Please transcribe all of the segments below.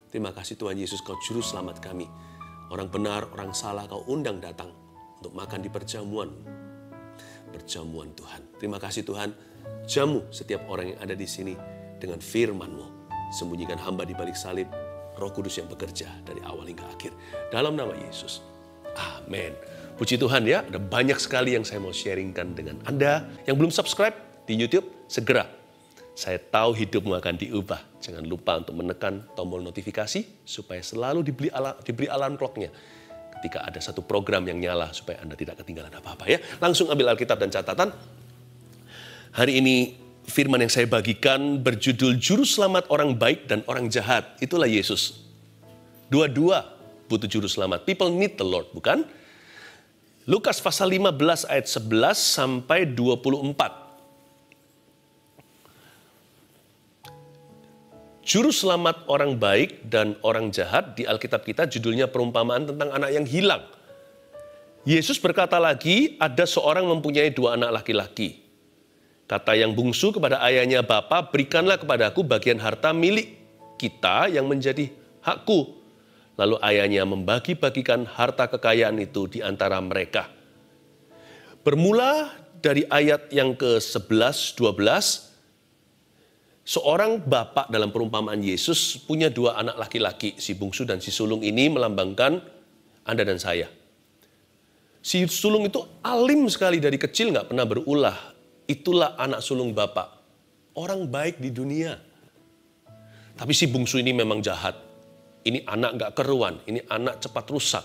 Terima kasih Tuhan Yesus, Kau juru selamat kami. Orang benar, orang salah Kau undang datang untuk makan di perjamuan Tuhan. Terima kasih Tuhan, jamu setiap orang yang ada di sini dengan firman-Mu. Sembunyikan hamba di balik salib, Roh Kudus yang bekerja dari awal hingga akhir. Dalam nama Yesus. Amin. Puji Tuhan ya, ada banyak sekali yang saya mau sharingkan dengan Anda. Yang belum subscribe di YouTube, segera. Saya tahu hidupmu akan diubah. Jangan lupa untuk menekan tombol notifikasi supaya selalu diberi alarm clock-nya ketika ada satu program yang nyala supaya Anda tidak ketinggalan apa-apa ya. Langsung ambil Alkitab dan catatan. Hari ini firman yang saya bagikan berjudul Juru Selamat Orang Baik dan Orang Jahat. Itulah Yesus. Dua-dua butuh juru selamat. People need the Lord, bukan? Lukas pasal 15 ayat 11 sampai 24. Juru selamat orang baik dan orang jahat di Alkitab kita judulnya perumpamaan tentang anak yang hilang. Yesus berkata lagi, ada seorang mempunyai 2 anak laki-laki. Kata yang bungsu kepada ayahnya, "Bapa, berikanlah kepadaku bagian harta milik kita yang menjadi hakku." Lalu ayahnya membagi-bagikan harta kekayaan itu di antara mereka. Bermula dari ayat yang ke-11, 12, seorang bapak dalam perumpamaan Yesus punya 2 anak laki-laki, si bungsu dan si sulung ini melambangkan Anda dan saya. Si sulung itu alim sekali dari kecil, nggak pernah berulah. Itulah anak sulung bapak. Orang baik di dunia. Tapi si bungsu ini memang jahat. Ini anak gak keruan, ini anak cepat rusak.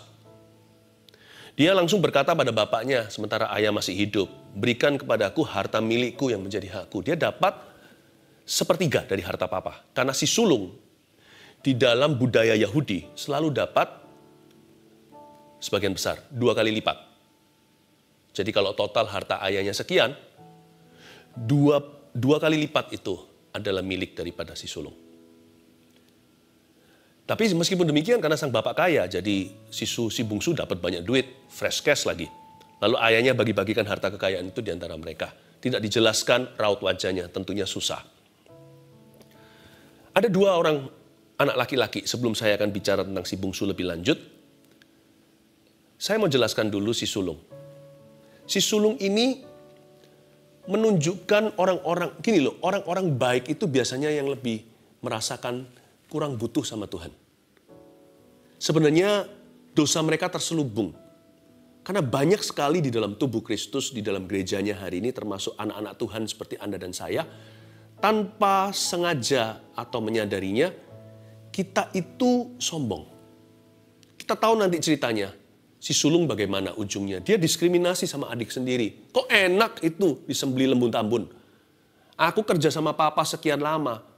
Dia langsung berkata pada bapaknya, sementara ayah masih hidup, "Berikan kepadaku harta milikku yang menjadi hakku." Dia dapat 1/3 dari harta papa. Karena si sulung di dalam budaya Yahudi selalu dapat sebagian besar, 2 kali lipat. Jadi kalau total harta ayahnya sekian, dua kali lipat itu adalah milik daripada si sulung. Tapi meskipun demikian, karena sang bapak kaya, jadi si bungsu dapat banyak duit, fresh cash lagi. Lalu ayahnya bagi-bagikan harta kekayaan itu di antara mereka. Tidak dijelaskan raut wajahnya, tentunya susah. Ada 2 orang anak laki-laki, sebelum saya akan bicara tentang si bungsu lebih lanjut. Saya mau jelaskan dulu si sulung. Si sulung ini menunjukkan orang-orang baik itu biasanya yang lebih merasakan kurang butuh sama Tuhan. Sebenarnya dosa mereka terselubung. Karena banyak sekali di dalam tubuh Kristus, di dalam gerejanya hari ini, termasuk anak-anak Tuhan seperti Anda dan saya, tanpa sengaja atau menyadarinya, kita itu sombong. Kita tahu nanti ceritanya, si sulung bagaimana ujungnya. Dia diskriminasi sama adik sendiri. Kok enak itu disembelih lembun-tambun. Aku kerja sama papa sekian lama,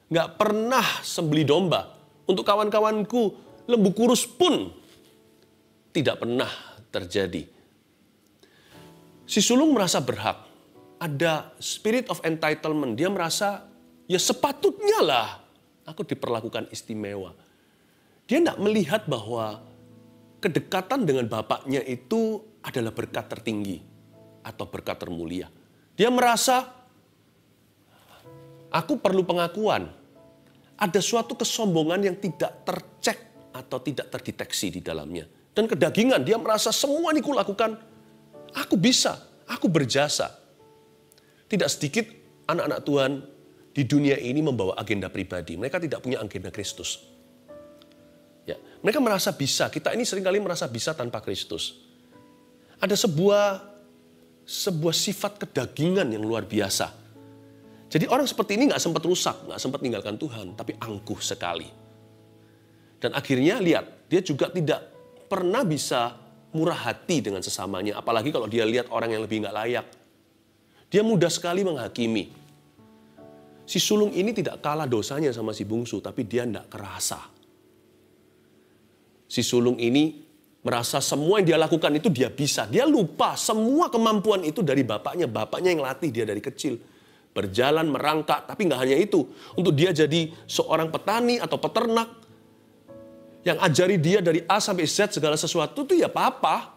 nggak pernah sembelih domba. Untuk kawan-kawanku, lembu kurus pun tidak pernah terjadi. Si sulung merasa berhak. Ada spirit of entitlement. Dia merasa, ya sepatutnya lah aku diperlakukan istimewa. Dia nggak melihat bahwa kedekatan dengan bapaknya itu adalah berkat tertinggi atau berkat termulia. Dia merasa, aku perlu pengakuan. Ada suatu kesombongan yang tidak tercek atau tidak terdeteksi di dalamnya. Dan kedagingan, dia merasa semua ini kulakukan. Aku bisa, aku berjasa. Tidak sedikit anak-anak Tuhan di dunia ini membawa agenda pribadi. Mereka tidak punya agenda Kristus. Ya, mereka merasa bisa, kita ini seringkali merasa bisa tanpa Kristus. Ada sebuah sifat kedagingan yang luar biasa. Jadi orang seperti ini nggak sempat rusak, nggak sempat meninggalkan Tuhan, tapi angkuh sekali. Dan akhirnya lihat, dia juga tidak pernah bisa murah hati dengan sesamanya, apalagi kalau dia lihat orang yang lebih nggak layak. Dia mudah sekali menghakimi. Si sulung ini tidak kalah dosanya sama si bungsu, tapi dia nggak kerasa. Si sulung ini merasa semua yang dia lakukan itu dia bisa. Dia lupa semua kemampuan itu dari bapaknya. Bapaknya yang latih dia dari kecil. Berjalan, merangkak, tapi nggak hanya itu. Untuk dia jadi seorang petani atau peternak, yang ajari dia dari A sampai Z segala sesuatu itu ya papa.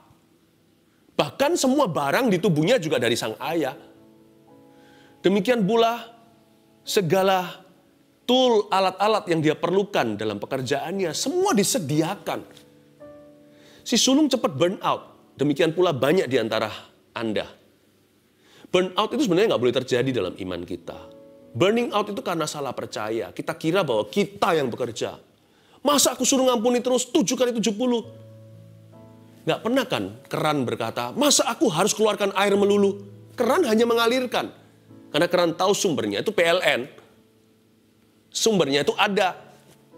Bahkan semua barang di tubuhnya juga dari sang ayah. Demikian pula segala tool, alat-alat yang dia perlukan dalam pekerjaannya, semua disediakan. Si sulung cepat burn out. Demikian pula banyak di antara Anda. Burn out itu sebenarnya nggak boleh terjadi dalam iman kita. Burning out itu karena salah percaya. Kita kira bahwa kita yang bekerja. Masa aku suruh ngampuni terus 7 kali 70? Nggak pernah kan keran berkata, masa aku harus keluarkan air melulu? Keran hanya mengalirkan. Karena keran tahu sumbernya itu PLN. Sumbernya itu ada.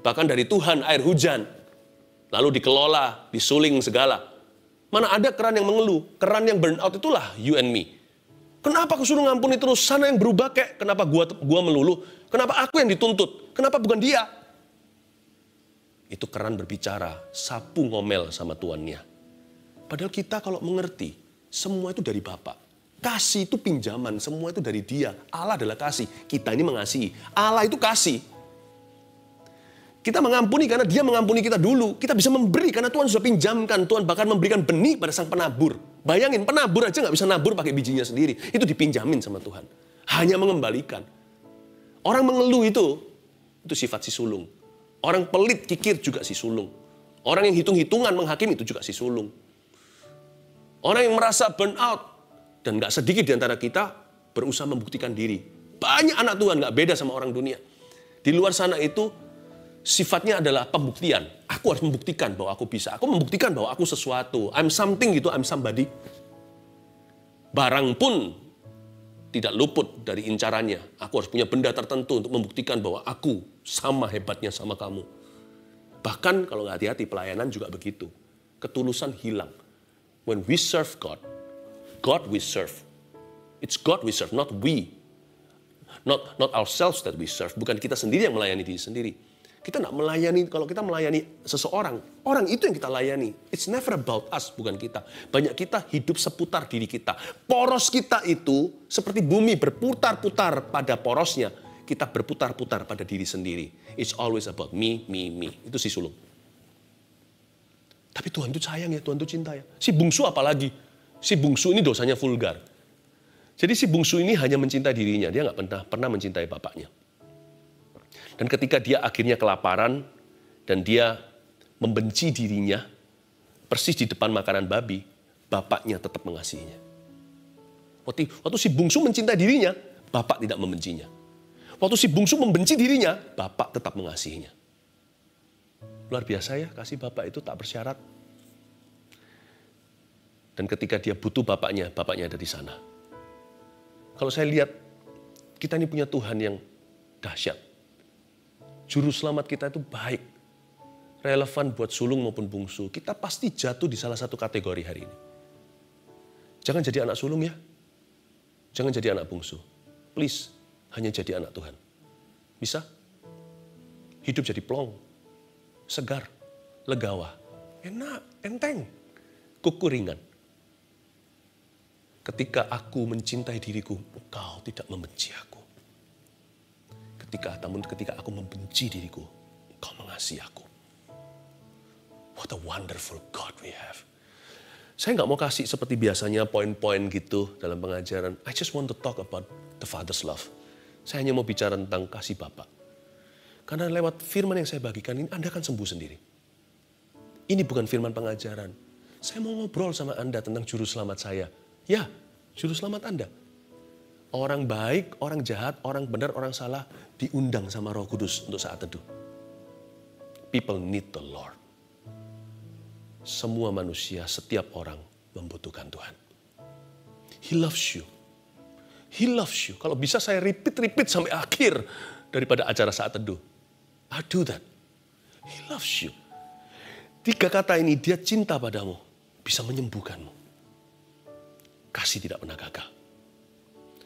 Bahkan dari Tuhan air hujan. Lalu dikelola, disuling segala. Mana ada keran yang mengeluh. Keran yang burn out itulah you and me. Kenapa aku suruh ngampuni terus? Sana yang berubah kek. Kenapa gua melulu? Kenapa aku yang dituntut? Kenapa bukan dia? Itu keran berbicara, sapu ngomel sama tuannya. Padahal kita kalau mengerti, semua itu dari Bapa. Kasih itu pinjaman, semua itu dari Dia. Allah adalah kasih, kita ini mengasihi. Allah itu kasih. Kita mengampuni karena Dia mengampuni kita dulu. Kita bisa memberi karena Tuhan sudah pinjamkan. Tuhan bahkan memberikan benih pada sang penabur. Bayangin, penabur aja nggak bisa nabur pakai bijinya sendiri. Itu dipinjamin sama Tuhan. Hanya mengembalikan. Orang mengeluh itu sifat si sulung. Orang pelit, kikir juga si sulung. Orang yang hitung-hitungan menghakimi itu juga si sulung. Orang yang merasa burn out. Dan gak sedikit di antara kita berusaha membuktikan diri. Banyak anak Tuhan gak beda sama orang dunia. Di luar sana itu sifatnya adalah pembuktian. Aku harus membuktikan bahwa aku bisa. Aku membuktikan bahwa aku sesuatu. I'm something gitu, I'm somebody. Barang pun tidak luput dari incarannya. Aku harus punya benda tertentu untuk membuktikan bahwa aku sama hebatnya sama kamu. Bahkan kalau nggak hati-hati, pelayanan juga begitu. Ketulusan hilang. When we serve God, God we serve. It's God we serve, not we. Not ourselves that we serve. Bukan kita sendiri yang melayani diri sendiri. Kita nggak melayani, kalau kita melayani seseorang, orang itu yang kita layani. It's never about us, bukan kita. Banyak kita hidup seputar diri kita. Poros kita itu seperti bumi berputar-putar pada porosnya. Kita berputar-putar pada diri sendiri. It's always about me, me, me. Itu si sulung. Tapi Tuhan itu sayang ya, Tuhan itu cinta ya. Si bungsu apalagi? Si bungsu ini dosanya vulgar. Jadi si bungsu ini hanya mencintai dirinya. Dia nggak pernah mencintai bapaknya. Dan ketika dia akhirnya kelaparan dan dia membenci dirinya, persis di depan makanan babi, bapaknya tetap mengasihinya. Waktu si bungsu mencintai dirinya, bapak tidak membencinya. Waktu si bungsu membenci dirinya, bapak tetap mengasihinya. Luar biasa ya, kasih bapak itu tak bersyarat. Dan ketika dia butuh bapaknya ada di sana. Kalau saya lihat, kita ini punya Tuhan yang dahsyat. Juru selamat kita itu baik. Relevan buat sulung maupun bungsu. Kita pasti jatuh di salah satu kategori hari ini. Jangan jadi anak sulung ya. Jangan jadi anak bungsu. Please, hanya jadi anak Tuhan. Bisa? Hidup jadi plong. Segar. Legawa. Enak. Enteng. Kuku ringan. Ketika aku mencintai diriku, engkau tidak membenci aku. Namun ketika aku membenci diriku, engkau mengasihi aku. What a wonderful God we have. Saya nggak mau kasih seperti biasanya poin-poin gitu dalam pengajaran. I just want to talk about the Father's love. Saya hanya mau bicara tentang kasih Bapa. Karena lewat firman yang saya bagikan ini, Anda akan sembuh sendiri. Ini bukan firman pengajaran. Saya mau ngobrol sama Anda tentang juru selamat saya. Ya, juru selamat Anda. Orang baik, orang jahat, orang benar, orang salah diundang sama Roh Kudus untuk saat teduh. People need the Lord. Semua manusia, setiap orang membutuhkan Tuhan. He loves you. He loves you. Kalau bisa saya repeat sampai akhir daripada acara saat teduh. I do that. He loves you. 3 kata ini, dia cinta padamu, bisa menyembuhkanmu. Kasih tidak pernah gagal.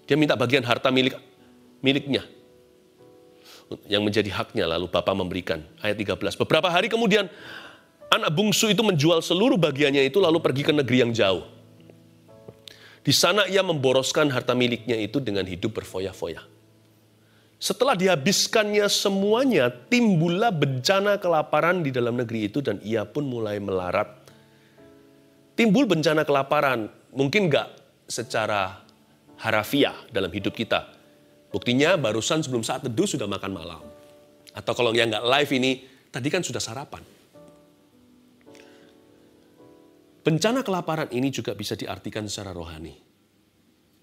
Dia minta bagian harta miliknya yang menjadi haknya, lalu Bapa memberikan. Ayat 13. Beberapa hari kemudian anak bungsu itu menjual seluruh bagiannya itu lalu pergi ke negeri yang jauh. Di sana ia memboroskan harta miliknya itu dengan hidup berfoya-foya. Setelah dihabiskannya semuanya, timbullah bencana kelaparan di dalam negeri itu dan ia pun mulai melarat. Timbul bencana kelaparan, mungkin enggak secara harafiah dalam hidup kita. Buktinya barusan sebelum saat teduh sudah makan malam. Atau kalau yang nggak live ini, tadi kan sudah sarapan. Bencana kelaparan ini juga bisa diartikan secara rohani.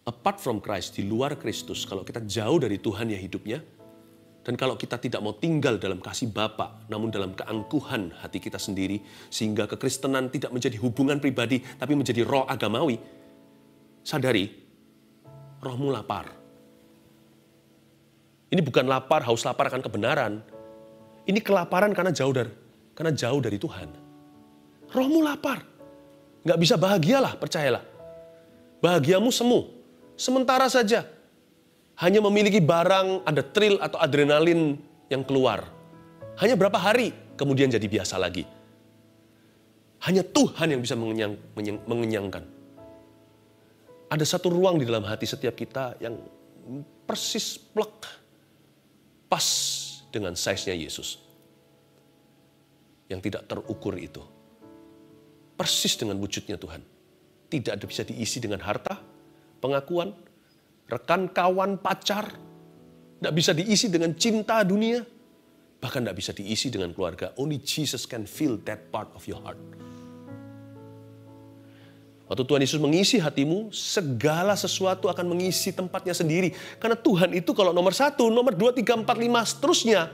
Apart from Christ, di luar Kristus, kalau kita jauh dari Tuhan ya hidupnya, dan kalau kita tidak mau tinggal dalam kasih Bapa, namun dalam keangkuhan hati kita sendiri, sehingga kekristenan tidak menjadi hubungan pribadi, tapi menjadi roh agamawi, sadari, rohmu lapar. Ini bukan lapar, haus lapar akan kebenaran. Ini kelaparan karena jauh dari Tuhan. Rohmu lapar. Nggak bisa bahagialah, percayalah. Bahagiamu semu. Sementara saja. Hanya memiliki barang, ada thrill atau adrenalin yang keluar. Hanya berapa hari, kemudian jadi biasa lagi. Hanya Tuhan yang bisa mengenyangkan. Ada satu ruang di dalam hati setiap kita yang persis plek, pas dengan size-nya Yesus. Yang tidak terukur itu. Persis dengan wujudnya Tuhan. Tidak bisa diisi dengan harta, pengakuan, rekan, kawan, pacar. Tidak bisa diisi dengan cinta dunia. Bahkan tidak bisa diisi dengan keluarga. Only Jesus can fill that part of your heart. Waktu Tuhan Yesus mengisi hatimu, segala sesuatu akan mengisi tempatnya sendiri. Karena Tuhan itu kalau nomor 1, nomor 2, 3, 4, 5, seterusnya.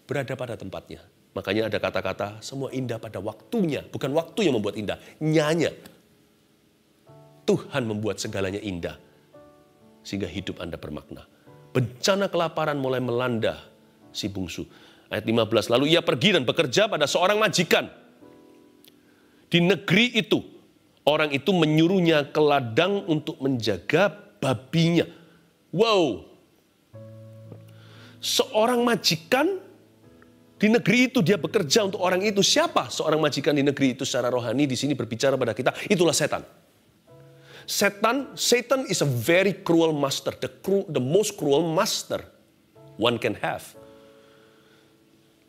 Berada pada tempatnya. Makanya ada kata-kata, semua indah pada waktunya. Bukan waktu yang membuat indah, nyanya. Tuhan membuat segalanya indah. Sehingga hidup Anda bermakna. Bencana kelaparan mulai melanda si bungsu. Ayat 15, lalu ia pergi dan bekerja pada seorang majikan. Di negeri itu, orang itu menyuruhnya ke ladang untuk menjaga babinya. Wow. Seorang majikan di negeri itu dia bekerja untuk orang itu. Siapa seorang majikan di negeri itu secara rohani di sini berbicara pada kita? Itulah setan. Satan is a very cruel master, the most cruel master one can have.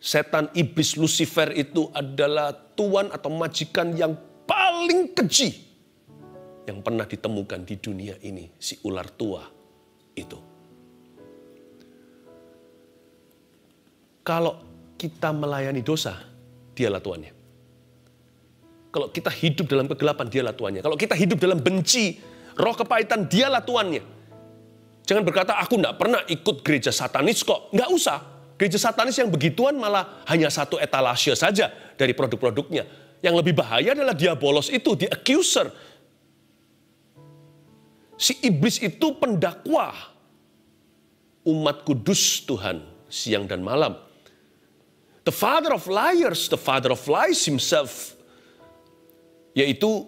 Setan, iblis, Lucifer itu adalah tuan atau majikan yang paling keji yang pernah ditemukan di dunia ini, si ular tua itu. Kalau kita melayani dosa, dialah tuannya. Kalau kita hidup dalam kegelapan, dialah tuannya. Kalau kita hidup dalam benci, roh kepahitan, dialah tuannya. Jangan berkata, aku enggak pernah ikut gereja satanis kok. Enggak usah. Gereja satanis yang begituan malah hanya satu etalase saja dari produk-produknya. Yang lebih bahaya adalah diabolos itu, the accuser. Si iblis itu pendakwa umat kudus Tuhan siang dan malam. The father of liars, the father of lies himself. Yaitu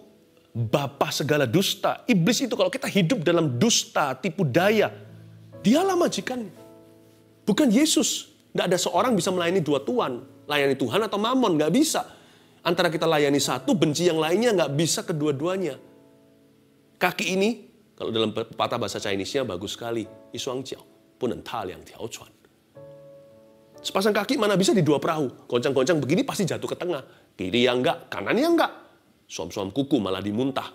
bapa segala dusta. Iblis itu kalau kita hidup dalam dusta, tipu daya, dialah majikannya. Bukan Yesus. Tidak ada seorang bisa melayani dua tuan. Layani Tuhan atau Mammon, nggak bisa. Antara kita layani satu, benci yang lainnya, nggak bisa kedua-duanya. Kaki ini, kalau dalam pepatah bahasa Chinese-nya bagus sekali. Isuang jiao, bunen ta liang tiao chuan. Sepasang kaki mana bisa di dua perahu. Goncang-goncang begini pasti jatuh ke tengah. Kiri yang enggak, kanan yang enggak. Suam-suam kuku malah dimuntah.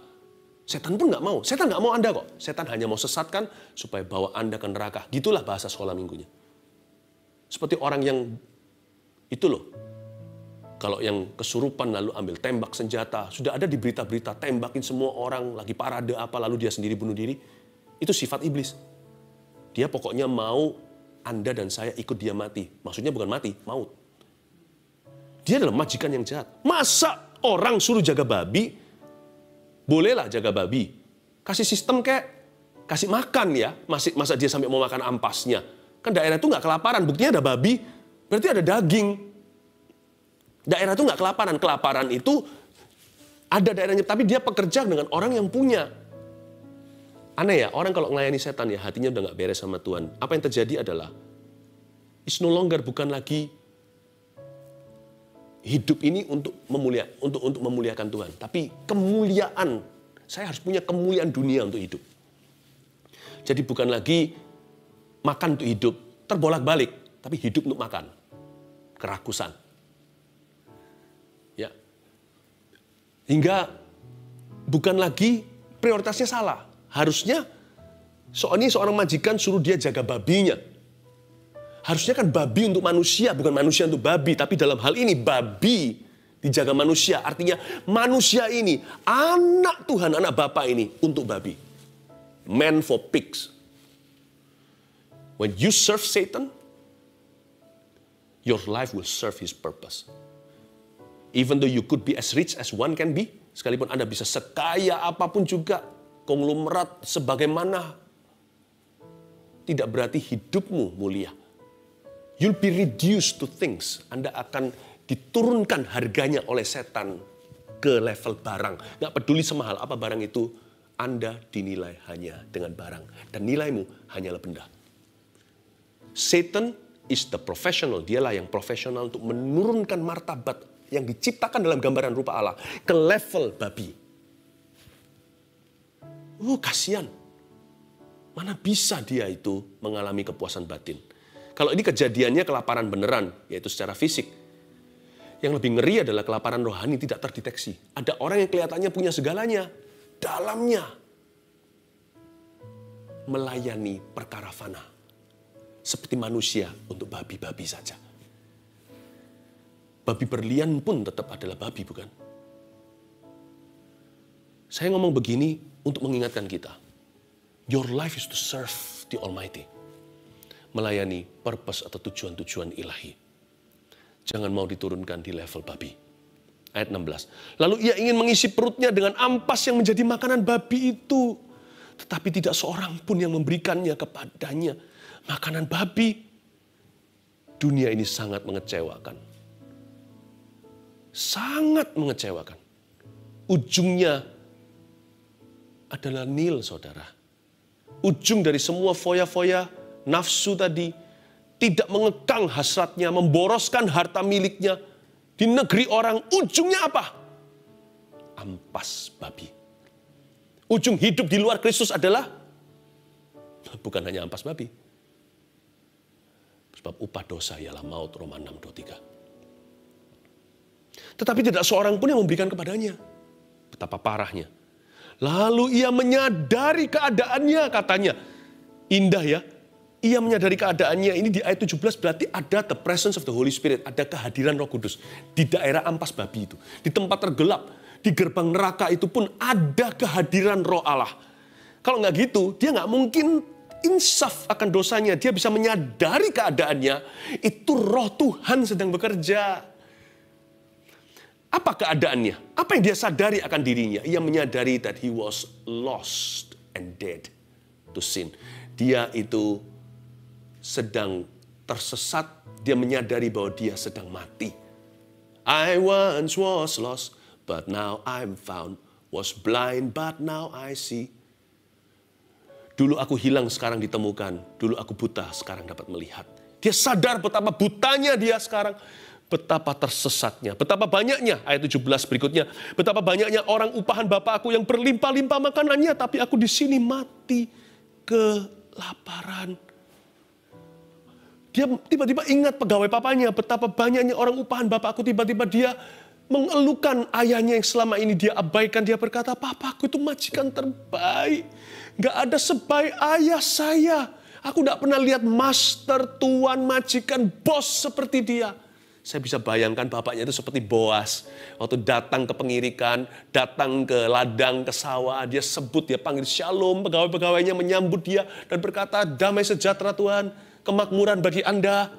Setan pun nggak mau. Setan nggak mau Anda kok. Setan hanya mau sesatkan supaya bawa Anda ke neraka. Gitulah bahasa sekolah minggunya. Seperti orang yang itu loh. Kalau yang kesurupan lalu ambil tembak senjata. Sudah ada di berita-berita tembakin semua orang. Lagi parade apa lalu dia sendiri bunuh diri. Itu sifat iblis. Dia pokoknya mau Anda dan saya ikut dia mati. Maksudnya bukan mati, maut. Dia adalah majikan yang jahat. Masa orang suruh jaga babi? Bolehlah jaga babi. Kasih sistem kayak, kasih makan ya. Masa dia sampai mau makan ampasnya. Kan daerah itu nggak kelaparan, buktinya ada babi, berarti ada daging. Daerah itu nggak kelaparan, kelaparan itu ada daerahnya, tapi dia pekerja dengan orang yang punya. Aneh ya, orang kalau melayani setan ya hatinya udah nggak beres sama Tuhan. Apa yang terjadi adalah, it's no longer bukan lagi hidup ini untuk memuliakan Tuhan, tapi kemuliaan. Saya harus punya kemuliaan dunia untuk hidup. Jadi bukan lagi makan untuk hidup, terbolak-balik, tapi hidup untuk makan. Kerakusan. Ya. Hingga bukan lagi prioritasnya salah. Harusnya seorang majikan suruh dia jaga babinya. Harusnya kan babi untuk manusia, bukan manusia untuk babi. Tapi dalam hal ini babi dijaga manusia. Artinya manusia ini, anak Tuhan, anak Bapa ini untuk babi. Man for pigs. When you serve Satan, your life will serve his purpose. Even though you could be as rich as one can be, sekalipun Anda bisa sekaya apapun juga, konglomerat sebagaimana, tidak berarti hidupmu mulia. You'll be reduced to things. Anda akan diturunkan harganya oleh setan ke level barang. Nggak peduli semahal apa barang itu, Anda dinilai hanya dengan barang. Dan nilaimu hanyalah benda. Satan is the professional. Dialah yang profesional untuk menurunkan martabat yang diciptakan dalam gambaran rupa Allah ke level babi. Kasihan. Mana bisa dia itu mengalami kepuasan batin. Kalau ini kejadiannya kelaparan beneran, yaitu secara fisik. Yang lebih ngeri adalah kelaparan rohani tidak terdeteksi. Ada orang yang kelihatannya punya segalanya. Dalamnya melayani perkara fana. Seperti manusia untuk babi-babi saja. Babi berlian pun tetap adalah babi, bukan? Saya ngomong begini untuk mengingatkan kita. Your life is to serve the Almighty. Melayani purpose atau tujuan-tujuan ilahi. Jangan mau diturunkan di level babi. Ayat 16. Lalu ia ingin mengisi perutnya dengan ampas yang menjadi makanan babi itu. Tetapi tidak seorang pun yang memberikannya kepadanya. Makanan babi. Dunia ini sangat mengecewakan. Sangat mengecewakan. Ujungnya adalah nil, saudara. Ujung dari semua foya-foya nafsu tadi, tidak mengekang hasratnya, memboroskan harta miliknya di negeri orang. Ujungnya apa? Ampas babi. Ujung hidup di luar Kristus adalah bukan hanya ampas babi. Sebab upah dosa ialah maut, Roma 6:23. Tetapi tidak seorang pun yang memberikan kepadanya. Betapa parahnya. Lalu ia menyadari keadaannya, katanya. Indah ya. Ia menyadari keadaannya. Ini di ayat 17 berarti ada the presence of the Holy Spirit. Ada kehadiran Roh Kudus. Di daerah ampas babi itu. Di tempat tergelap. Di gerbang neraka itu pun ada kehadiran Roh Allah. Kalau nggak gitu, dia nggak mungkin insaf akan dosanya. Dia bisa menyadari keadaannya. Itu Roh Tuhan sedang bekerja. Apa keadaannya? Apa yang dia sadari akan dirinya? Ia menyadari that he was lost and dead to sin. Dia itu sedang tersesat. Dia menyadari bahwa dia sedang mati. I once was lost, but now I'm found. Was blind, but now I see. Dulu aku hilang, sekarang ditemukan. Dulu aku buta, sekarang dapat melihat. Dia sadar betapa butanya dia sekarang. Betapa tersesatnya, betapa banyaknya, ayat 17 berikutnya, betapa banyaknya orang upahan Bapakku yang berlimpah-limpah makanannya, tapi aku di sini mati kelaparan. Dia tiba-tiba ingat pegawai papanya, betapa banyaknya orang upahan Bapakku, tiba-tiba dia mengeluhkan ayahnya yang selama ini dia abaikan. Dia berkata, papaku itu majikan terbaik, gak ada sebaik ayah saya. Aku gak pernah lihat master, tuan, majikan, bos seperti dia. Saya bisa bayangkan bapaknya itu seperti Boas. Waktu datang ke pengirikan, datang ke ladang, ke sawah, dia sebut, dia panggil shalom, pegawai-pegawainya menyambut dia dan berkata, damai sejahtera Tuhan, kemakmuran bagi Anda.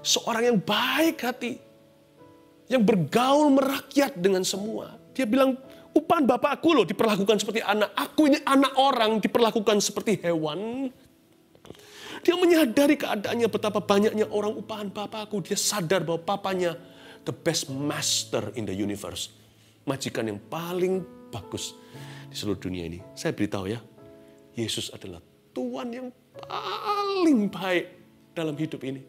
Seorang yang baik hati, yang bergaul merakyat dengan semua. Dia bilang, upahan Bapakku loh diperlakukan seperti anak. Aku ini anak orang diperlakukan seperti hewan. Dia menyadari keadaannya, betapa banyaknya orang upahan Bapakku. Dia sadar bahwa papanya the best master in the universe. Majikan yang paling bagus di seluruh dunia ini. Saya beritahu ya, Yesus adalah Tuhan yang paling baik dalam hidup ini.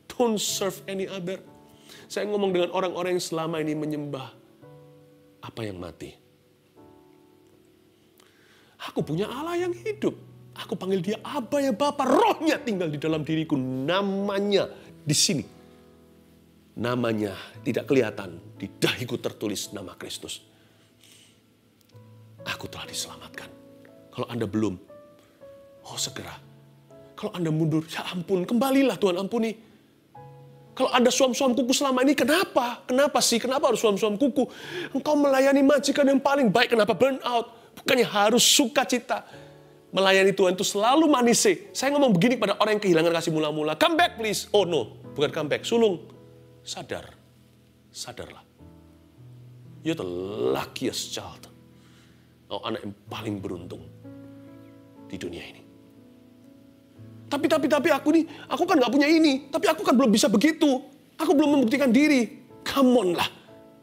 Don't serve any other. Saya ngomong dengan orang-orang yang selama ini menyembah apa yang mati. Aku punya Allah yang hidup. Aku panggil dia Aba ya Bapa, rohnya tinggal di dalam diriku. Namanya di sini. Namanya tidak kelihatan. Di dahiku tertulis nama Kristus. Aku telah diselamatkan. Kalau Anda belum, segera. Kalau Anda mundur, ya ampun, kembalilah Tuhan ampuni. Kalau Anda suam-suam kuku selama ini, kenapa? Kenapa sih? Kenapa harus suam-suam kuku? Engkau melayani majikan yang paling baik, kenapa burn out? Bukannya harus sukacita. Melayani Tuhan itu selalu manis. Saya ngomong begini pada orang yang kehilangan kasih mula-mula. Come back please. Oh no, bukan come back. Sulung, sadar. Sadarlah. You're the luckiest child. Oh, anak yang paling beruntung di dunia ini. Tapi aku kan gak punya ini. Tapi aku kan belum bisa begitu. Aku belum membuktikan diri. Come on lah.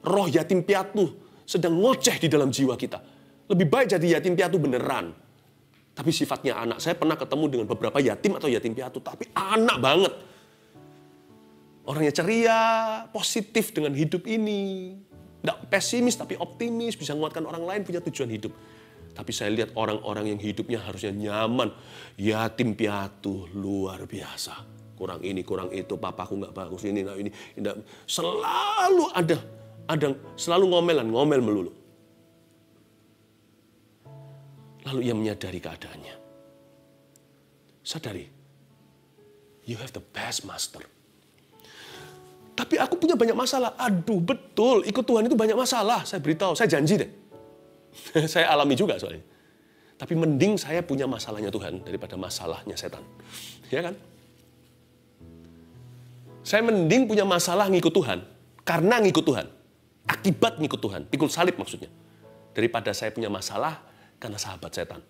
Roh yatim piatu sedang ngoceh di dalam jiwa kita. Lebih baik jadi yatim piatu beneran. Tapi sifatnya anak. Saya pernah ketemu dengan beberapa yatim atau yatim piatu. Tapi anak banget. Orangnya ceria, positif dengan hidup ini. Tidak pesimis tapi optimis. Bisa menguatkan orang lain, punya tujuan hidup. Tapi saya lihat orang-orang yang hidupnya harusnya nyaman. Yatim piatu luar biasa. Kurang ini, kurang itu. Papaku nggak bagus, ini, nggak ini. Selalu ada selalu ngomel melulu. Lalu ia menyadari keadaannya. Sadari, you have the best master. Tapi aku punya banyak masalah. Aduh, betul. Ikut Tuhan itu banyak masalah. Saya beritahu, saya janji deh. Saya alami juga soalnya. Tapi mending saya punya masalahnya Tuhan daripada masalahnya setan. Ya kan? Saya mending punya masalah ngikut Tuhan. Karena ngikut Tuhan. Akibat ngikut Tuhan. Pikul salib maksudnya. Daripada saya punya masalah karena sahabat setan.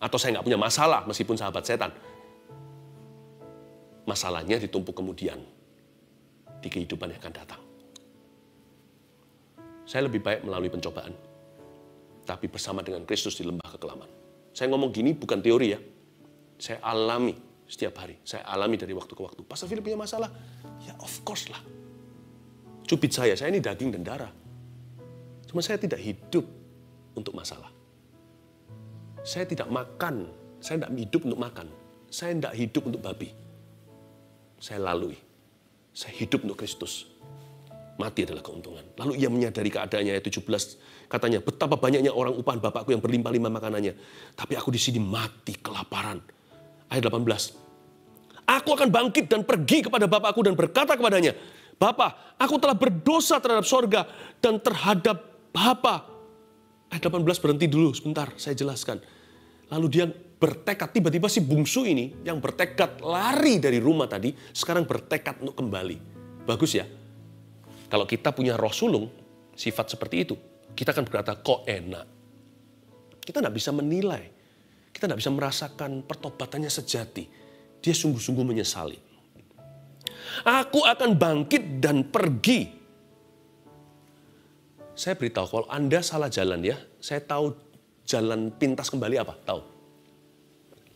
Atau saya nggak punya masalah meskipun sahabat setan. Masalahnya ditumpuk kemudian. Di kehidupan yang akan datang. Saya lebih baik melalui pencobaan. Tapi bersama dengan Kristus di lembah kekelaman. Saya ngomong gini bukan teori ya. Saya alami setiap hari. Saya alami dari waktu ke waktu. Pastor Philip punya masalah? Ya of course lah. Cubit saya ini daging dan darah. Cuma saya tidak hidup untuk masalah. Saya tidak makan. Saya tidak hidup untuk makan. Saya tidak hidup untuk babi. Saya lalui. Saya hidup untuk Kristus. Mati adalah keuntungan. Lalu ia menyadari keadaannya ayat 17. Katanya, betapa banyaknya orang upahan Bapakku yang berlimpah-limpah makanannya. Tapi aku di sini mati kelaparan. Ayat 18. Aku akan bangkit dan pergi kepada Bapakku dan berkata kepadanya, Bapa, aku telah berdosa terhadap sorga dan terhadap Bapa. Ayat 18 berhenti dulu sebentar, saya jelaskan. Lalu dia bertekad, tiba-tiba si bungsu ini yang bertekad lari dari rumah tadi, sekarang bertekad untuk kembali. Bagus ya? Kalau kita punya roh sulung, sifat seperti itu, kita akan berkata, kok enak. Kita tidak bisa menilai. Kita tidak bisa merasakan pertobatannya sejati. Dia sungguh-sungguh menyesali. Aku akan bangkit dan pergi. Saya beritahu, kalau Anda salah jalan ya, saya tahu jalan pintas kembali apa? Tahu.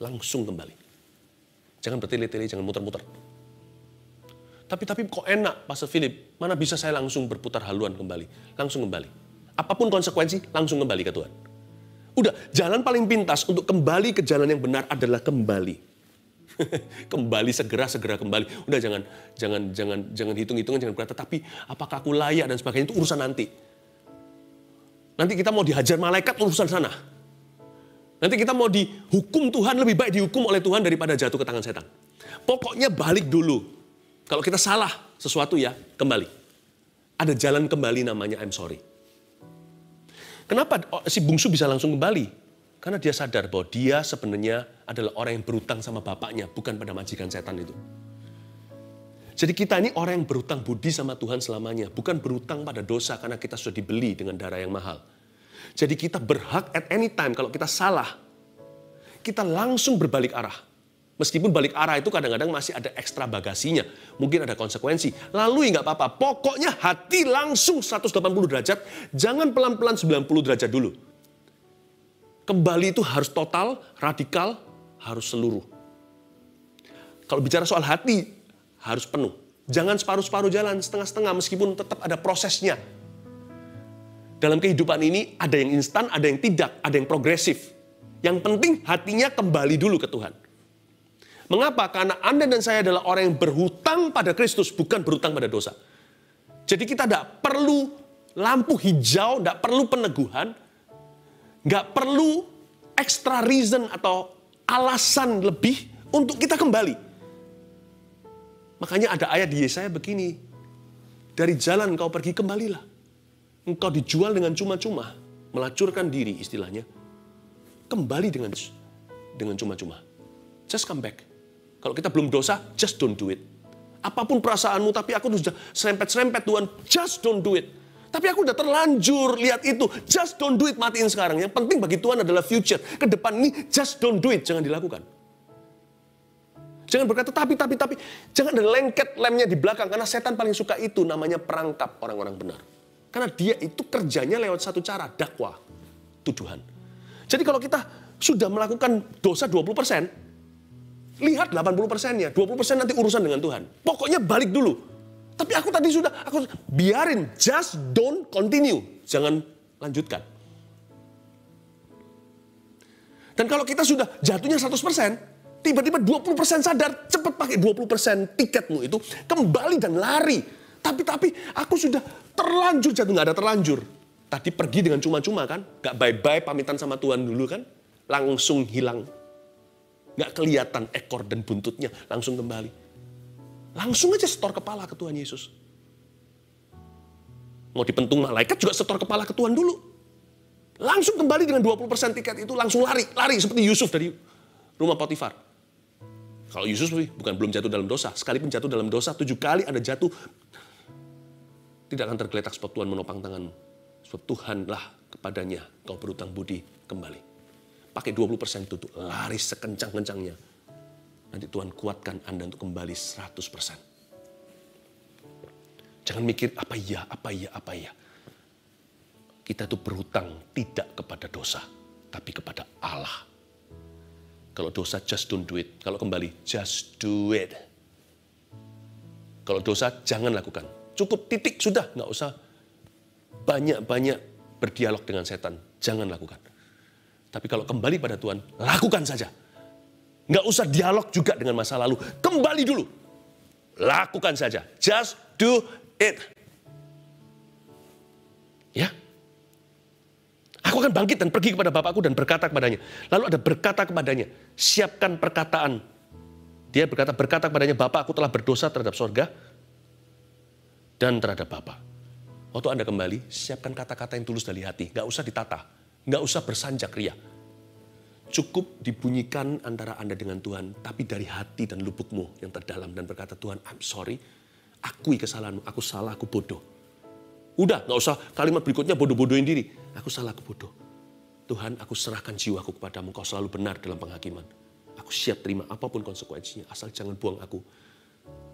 Langsung kembali. Jangan bertele-tele, jangan muter-muter. Tapi kok enak, Pastor Philip, mana bisa saya langsung berputar haluan kembali. Langsung kembali. Apapun konsekuensi, langsung kembali ke Tuhan. Udah, jalan paling pintas untuk kembali ke jalan yang benar adalah kembali. Kembali, segera kembali. Udah jangan hitung-hitungan, jangan berkata, tapi apakah aku layak dan sebagainya, itu urusan nanti. Nanti kita mau dihajar malaikat, urusan sana. Nanti kita mau dihukum Tuhan, lebih baik dihukum oleh Tuhan daripada jatuh ke tangan setan. Pokoknya balik dulu. Kalau kita salah sesuatu ya, kembali. Ada jalan kembali namanya I'm sorry. Kenapa si bungsu bisa langsung kembali? Karena dia sadar bahwa dia sebenarnya adalah orang yang berutang sama bapaknya, bukan pada majikan setan itu. Jadi kita ini orang yang berutang budi sama Tuhan selamanya, bukan berutang pada dosa karena kita sudah dibeli dengan darah yang mahal. Jadi kita berhak at any time kalau kita salah, kita langsung berbalik arah. Meskipun balik arah itu kadang-kadang masih ada ekstra bagasinya. Mungkin ada konsekuensi. Lalu nggak apa-apa. Pokoknya hati langsung 180 derajat. Jangan pelan-pelan 90 derajat dulu. Kembali itu harus total, radikal, harus seluruh. Kalau bicara soal hati, harus penuh. Jangan separuh-separuh jalan, setengah-setengah meskipun tetap ada prosesnya. Dalam kehidupan ini ada yang instan, ada yang tidak, ada yang progresif. Yang penting hatinya kembali dulu ke Tuhan. Mengapa? Karena Anda dan saya adalah orang yang berhutang pada Kristus, bukan berhutang pada dosa. Jadi kita tidak perlu lampu hijau, tidak perlu peneguhan, nggak perlu extra reason atau alasan lebih untuk kita kembali. Makanya ada ayat di Yesaya begini, dari jalan kau pergi kembalilah. Engkau dijual dengan cuma-cuma, melacurkan diri istilahnya, kembali dengan cuma-cuma. Just come back. Kalau kita belum dosa, just don't do it. Apapun perasaanmu, tapi aku sudah serempet-serempet Tuhan, just don't do it. Tapi aku udah terlanjur lihat itu, just don't do it, matiin sekarang. Yang penting bagi Tuhan adalah future. Ke depan ini, just don't do it, jangan dilakukan. Jangan berkata tapi. Jangan ada lengket lemnya di belakang, karena setan paling suka itu, namanya perangkap orang-orang benar. Karena dia itu kerjanya lewat satu cara, dakwah, tuduhan. Jadi kalau kita sudah melakukan dosa 20%, lihat 80%-nya, 20% nanti urusan dengan Tuhan. Pokoknya balik dulu. Tapi aku biarin, just don't continue. Jangan lanjutkan. Dan kalau kita sudah jatuhnya 100%, tiba-tiba 20% sadar, cepat pakai 20% tiketmu itu, kembali dan lari. Tapi aku sudah terlanjur jatuh, nggak ada terlanjur. Tadi pergi dengan cuma-cuma kan, nggak bye-bye pamitan sama Tuhan dulu kan, langsung hilang. Nggak kelihatan ekor dan buntutnya, langsung kembali. Langsung aja setor kepala ke Tuhan Yesus. Mau dipentung malaikat juga setor kepala ke Tuhan dulu. Langsung kembali dengan 20% tiket itu, langsung lari seperti Yusuf dari rumah Potifar. Kalau Yusuf belum jatuh dalam dosa, sekalipun jatuh dalam dosa 7 kali ada jatuh, tidak akan tergeletak sebab Tuhan menopang tanganmu. Sebab Tuhanlah kepadanya kau berutang budi kembali. Pakai 20% itu tuh, lari sekencang-kencangnya. Nanti Tuhan kuatkan Anda untuk kembali 100%. Jangan mikir apa ya. Kita tuh berhutang tidak kepada dosa, tapi kepada Allah. Kalau dosa, just don't do it. Kalau kembali, just do it. Kalau dosa, jangan lakukan. Cukup titik, sudah. Nggak usah banyak-banyak berdialog dengan setan. Jangan lakukan. Tapi kalau kembali pada Tuhan, lakukan saja. Nggak usah dialog juga dengan masa lalu. Kembali dulu. Lakukan saja. Just do it. Ya. Aku akan bangkit dan pergi kepada Bapakku dan berkata kepadanya. Lalu ada berkata kepadanya. Siapkan perkataan. Dia berkata kepadanya, Bapa, aku telah berdosa terhadap sorga dan terhadap Bapa. Waktu Anda kembali, siapkan kata-kata yang tulus dari hati. Nggak usah ditata. Nggak usah bersanjak ria. Cukup dibunyikan antara Anda dengan Tuhan, tapi dari hati dan lubukmu yang terdalam dan berkata, Tuhan, I'm sorry, akui kesalahanmu, aku salah, aku bodoh. Udah, nggak usah kalimat berikutnya bodoh-bodohin diri. Aku salah, aku bodoh. Tuhan, aku serahkan jiwaku kepadamu, kau selalu benar dalam penghakiman. Aku siap terima apapun konsekuensinya, asal jangan buang aku.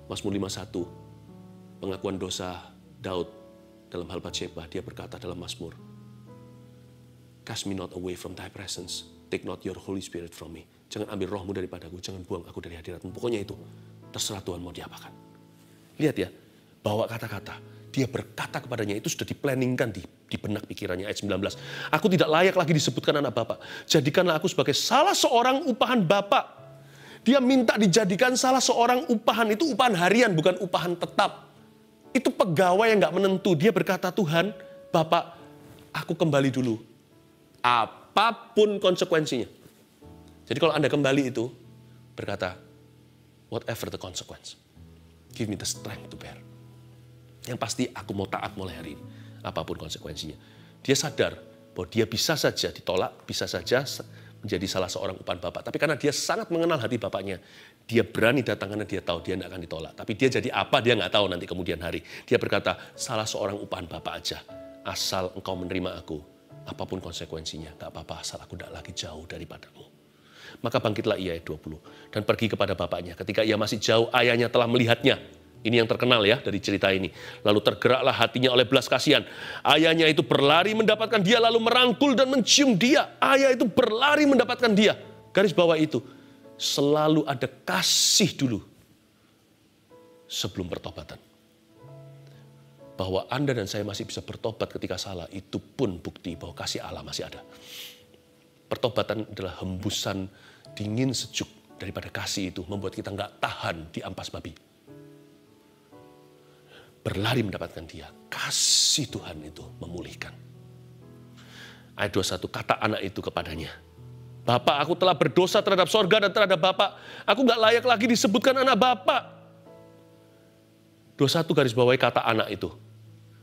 Mazmur 51, pengakuan dosa Daud dalam hal Batsheba, dia berkata dalam Mazmur, Cast me not away from thy presence. Take not your Holy Spirit from me. Jangan ambil rohmu daripadaku, jangan buang aku dari hadiratmu. Pokoknya itu, terserah Tuhan mau diapakan. Lihat ya, bawa kata-kata. Dia berkata kepadanya, itu sudah diplanningkan di benak pikirannya. Ayat 19. Aku tidak layak lagi disebutkan anak Bapak. Jadikanlah aku sebagai salah seorang upahan Bapak. Dia minta dijadikan salah seorang upahan. Itu upahan harian, bukan upahan tetap. Itu pegawai yang gak menentu. Dia berkata, Tuhan, Bapak, aku kembali dulu. Apapun konsekuensinya. Jadi kalau Anda kembali itu, berkata, whatever the consequence, give me the strength to bear. Yang pasti aku mau taat mulai hari ini, apapun konsekuensinya. Dia sadar bahwa dia bisa saja ditolak, bisa saja menjadi salah seorang upahan Bapak. Tapi karena dia sangat mengenal hati Bapaknya, dia berani datang karena dia tahu dia tidak akan ditolak. Tapi dia jadi apa, dia nggak tahu nanti kemudian hari. Dia berkata, salah seorang upahan Bapak aja, asal engkau menerima aku. Apapun konsekuensinya, gak apa-apa asal aku tidak lagi jauh daripadamu. Maka bangkitlah ia ayat 20 dan pergi kepada bapaknya. Ketika ia masih jauh, ayahnya telah melihatnya. Ini yang terkenal ya dari cerita ini. Lalu tergeraklah hatinya oleh belas kasihan. Ayahnya itu berlari mendapatkan dia, lalu merangkul dan mencium dia. Ayah itu berlari mendapatkan dia. Garis bawah itu, selalu ada kasih dulu sebelum pertobatan. Bahwa Anda dan saya masih bisa bertobat ketika salah, itu pun bukti bahwa kasih Allah masih ada. Pertobatan adalah hembusan dingin sejuk daripada kasih itu, membuat kita nggak tahan di ampas babi. Berlari mendapatkan dia, kasih Tuhan itu memulihkan. Ayat 21, kata anak itu kepadanya, Bapak, aku telah berdosa terhadap sorga dan terhadap Bapak. Aku nggak layak lagi disebutkan anak Bapak. 21 garis bawahi kata anak itu.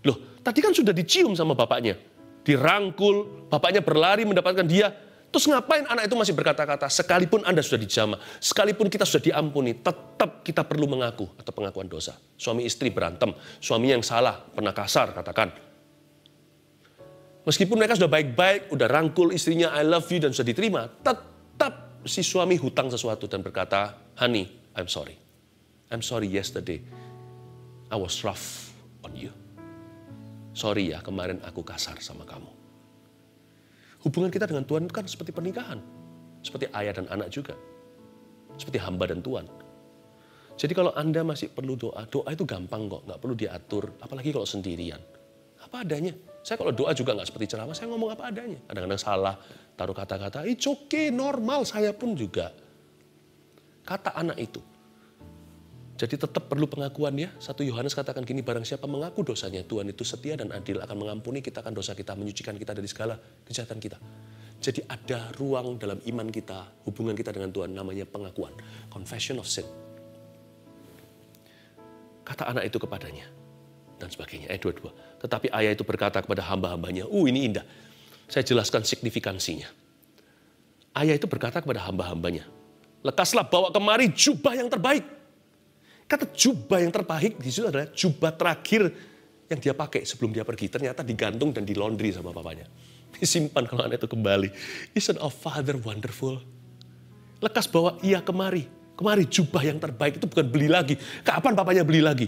Loh, tadi kan sudah dicium sama bapaknya. Dirangkul, bapaknya berlari mendapatkan dia. Terus ngapain anak itu masih berkata-kata, sekalipun Anda sudah dijamah, sekalipun kita sudah diampuni, tetap kita perlu mengaku atau pengakuan dosa. Suami istri berantem, suami yang salah, pernah kasar katakan. Meskipun mereka sudah baik-baik, udah rangkul istrinya, I love you, dan sudah diterima, tetap si suami hutang sesuatu dan berkata, honey, I'm sorry. I'm sorry yesterday, I was rough on you. Sorry ya, kemarin aku kasar sama kamu. Hubungan kita dengan Tuhan itu kan seperti pernikahan. Seperti ayah dan anak juga. Seperti hamba dan Tuhan. Jadi kalau Anda masih perlu doa, doa itu gampang kok. Nggak perlu diatur, apalagi kalau sendirian. Apa adanya. Saya kalau doa juga nggak seperti ceramah, saya ngomong apa adanya. Kadang-kadang salah, taruh kata-kata, it's okay, normal, saya pun juga. Kata anak itu. Jadi tetap perlu pengakuan ya. 1 Yohanes katakan gini, barang siapa mengaku dosanya, Tuhan itu setia dan adil, akan mengampuni kita akan dosa kita, menyucikan kita dari segala kejahatan kita. Jadi ada ruang dalam iman kita, hubungan kita dengan Tuhan, namanya pengakuan. Confession of sin. Kata anak itu kepadanya. Dan sebagainya, ayat 22. Tetapi ayah itu berkata kepada hamba-hambanya, ini indah. Saya jelaskan signifikansinya. Ayah itu berkata kepada hamba-hambanya, lekaslah bawa kemari jubah yang terbaik. Kata jubah yang terbaik di situ adalah jubah terakhir yang dia pakai sebelum dia pergi. Ternyata digantung dan di laundry sama papanya. Disimpan kalau anak itu kembali. Isn't our Father wonderful? Lekas bawa ia kemari. Kemari jubah yang terbaik itu bukan beli lagi. Kapan papanya beli lagi?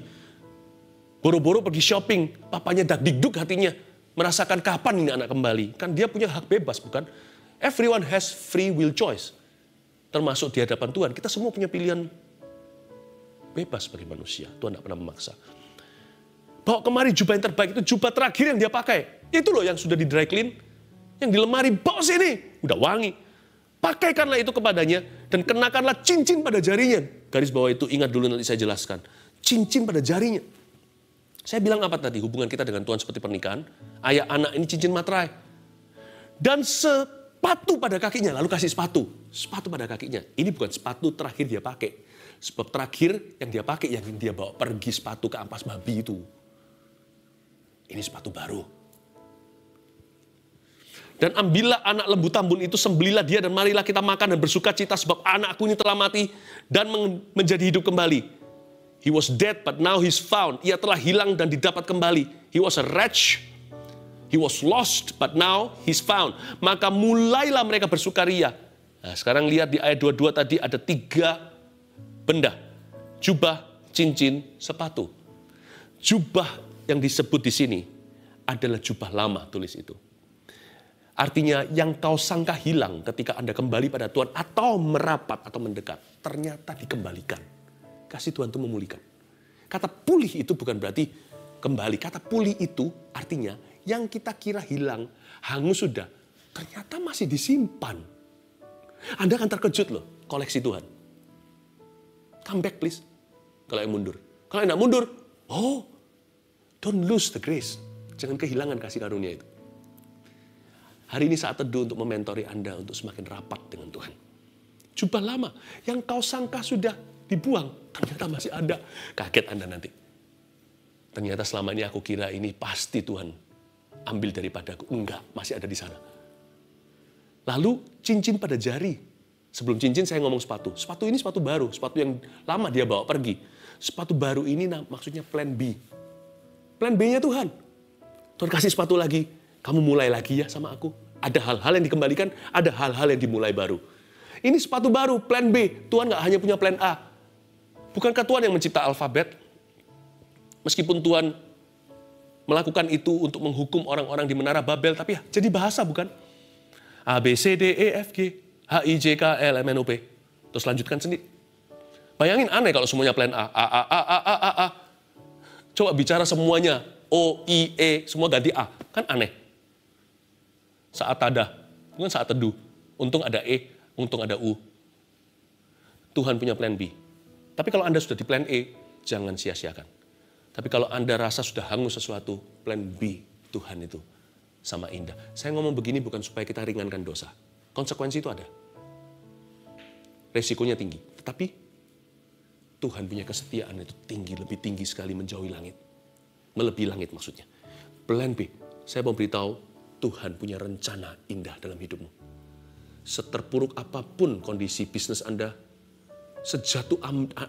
Boro-boro pergi shopping. Papanya dak-dikduk hatinya. Merasakan kapan ini anak kembali. Kan dia punya hak bebas bukan? Everyone has free will choice. Termasuk di hadapan Tuhan. Kita semua punya pilihan bebas sebagai manusia. Tuhan tidak pernah memaksa. Bawa kemari jubah yang terbaik, itu jubah terakhir yang dia pakai. Itu loh yang sudah di dry clean, yang di lemari, bawa sini. Udah wangi. Pakaikanlah itu kepadanya dan kenakanlah cincin pada jarinya. Garis bawah itu ingat dulu nanti saya jelaskan. Cincin pada jarinya. Saya bilang apa tadi? Hubungan kita dengan Tuhan seperti pernikahan. Ayah anak ini cincin materai. Dan sepatu pada kakinya, lalu kasih sepatu. Sepatu pada kakinya. Ini bukan sepatu terakhir dia pakai. Sebab terakhir yang dia pakai, yang dia bawa pergi sepatu ke ampas babi itu. Ini sepatu baru. Dan ambillah anak lembu tambun itu, sembelilah dia dan marilah kita makan dan bersuka cita sebab anakku ini telah mati dan menjadi hidup kembali. He was dead but now he's found. Ia telah hilang dan didapat kembali. He was a wretch. He was lost but now he's found. Maka mulailah mereka bersukaria. Nah, sekarang lihat di ayat 22 tadi ada 3 benda, jubah, cincin, sepatu. Jubah yang disebut di sini adalah jubah lama, tulis itu. Artinya yang kau sangka hilang ketika Anda kembali pada Tuhan atau merapat atau mendekat, ternyata dikembalikan. Kasih Tuhan itu memulihkan. Kata pulih itu bukan berarti kembali. Kata pulih itu artinya yang kita kira hilang, hangus sudah, ternyata masih disimpan. Anda akan terkejut loh, koleksi Tuhan. Come back please. Kalau yang mundur. Kalau yang tidak mundur, don't lose the grace. Jangan kehilangan kasih karunia itu. Hari ini saat teduh untuk mementori Anda untuk semakin rapat dengan Tuhan. Jubah lama yang kau sangka sudah dibuang, ternyata masih ada. Kaget Anda nanti. Ternyata selama ini aku kira ini pasti Tuhan ambil daripadaku. Enggak, masih ada di sana. Lalu cincin pada jari. Sebelum cincin saya ngomong sepatu. Sepatu ini sepatu baru, sepatu yang lama dia bawa pergi. Sepatu baru ini maksudnya plan B. Plan B-nya Tuhan. Tuhan kasih sepatu lagi. Kamu mulai lagi ya sama aku. Ada hal-hal yang dikembalikan, ada hal-hal yang dimulai baru. Ini sepatu baru, plan B. Tuhan gak hanya punya plan A. Bukankah Tuhan yang mencipta alfabet? Meskipun Tuhan melakukan itu untuk menghukum orang-orang di Menara Babel, tapi ya jadi bahasa bukan? A, B, C, D, E, F, G. H-I-J-K-L, M-N-O-P. Terus lanjutkan sendiri. Bayangin aneh kalau semuanya plan A. A. Coba bicara semuanya. O, I, E, semua ganti A. Kan aneh. Saat tadah. Bukan saat teduh. Untung ada E, untung ada U. Tuhan punya plan B. Tapi kalau Anda sudah di plan E, jangan sia-siakan. Tapi kalau Anda rasa sudah hangus sesuatu, plan B Tuhan itu sama indah. Saya ngomong begini bukan supaya kita ringankan dosa. Konsekuensi itu ada. resikonya tinggi. Tetapi Tuhan punya kesetiaan itu tinggi, lebih tinggi sekali menjauhi langit. Melebihi langit maksudnya. Plan B, saya mau beritahu, Tuhan punya rencana indah dalam hidupmu. Seterpuruk apapun kondisi bisnis Anda, sejatuh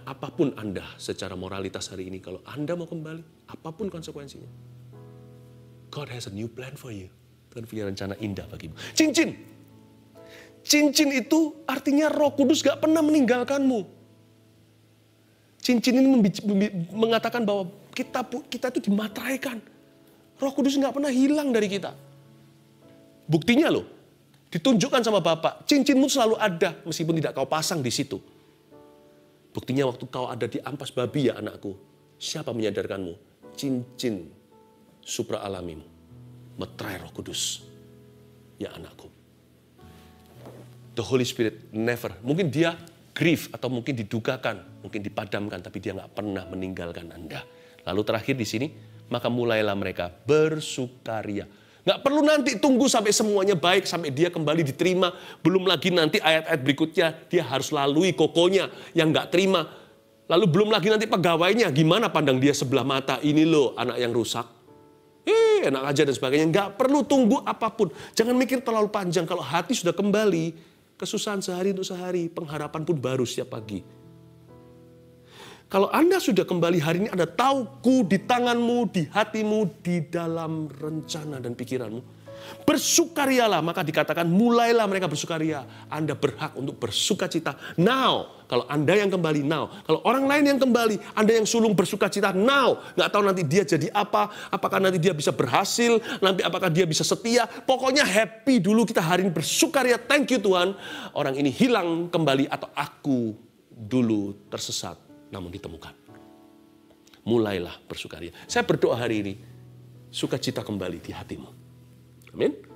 apapun Anda secara moralitas hari ini, kalau Anda mau kembali, apapun konsekuensinya, God has a new plan for you. Tuhan punya rencana indah bagimu. Cincin. Cincin itu artinya Roh Kudus gak pernah meninggalkanmu. Cincin ini mengatakan bahwa kita itu dimateraikan. Roh Kudus gak pernah hilang dari kita. Buktinya loh, ditunjukkan sama Bapak, cincinmu selalu ada meskipun tidak kau pasang di situ. Buktinya waktu kau ada di ampas babi ya anakku, siapa menyadarkanmu? Cincin supra alamimu, meterai Roh Kudus, ya anakku. The Holy Spirit never, mungkin dia grief atau mungkin didukakan, mungkin dipadamkan, tapi dia nggak pernah meninggalkan Anda. Lalu terakhir di sini, maka mulailah mereka bersukaria. Nggak perlu nanti tunggu sampai semuanya baik, sampai dia kembali diterima. Belum lagi nanti ayat-ayat berikutnya, dia harus lalui kokonya yang nggak terima. Lalu belum lagi nanti pegawainya, gimana pandang dia sebelah mata, ini loh anak yang rusak. Enak aja dan sebagainya. Nggak perlu tunggu apapun. Jangan mikir terlalu panjang. Kalau hati sudah kembali, kesusahan sehari untuk sehari, pengharapan pun baru setiap pagi. Kalau Anda sudah kembali hari ini, Anda tahu ku di tanganmu, di hatimu, di dalam rencana dan pikiranmu. Bersukarialah, maka dikatakan mulailah mereka bersukaria. Anda berhak untuk bersukacita now. Kalau Anda yang kembali now. Kalau orang lain yang kembali, Anda yang sulung bersukacita now. Nggak tahu nanti dia jadi apa, apakah nanti dia bisa berhasil, nanti apakah dia bisa setia. Pokoknya happy dulu kita hari ini bersukaria. Thank you Tuhan. Orang ini hilang kembali atau aku dulu tersesat namun ditemukan. Mulailah bersukaria. Saya berdoa hari ini, sukacita kembali di hatimu. Amin.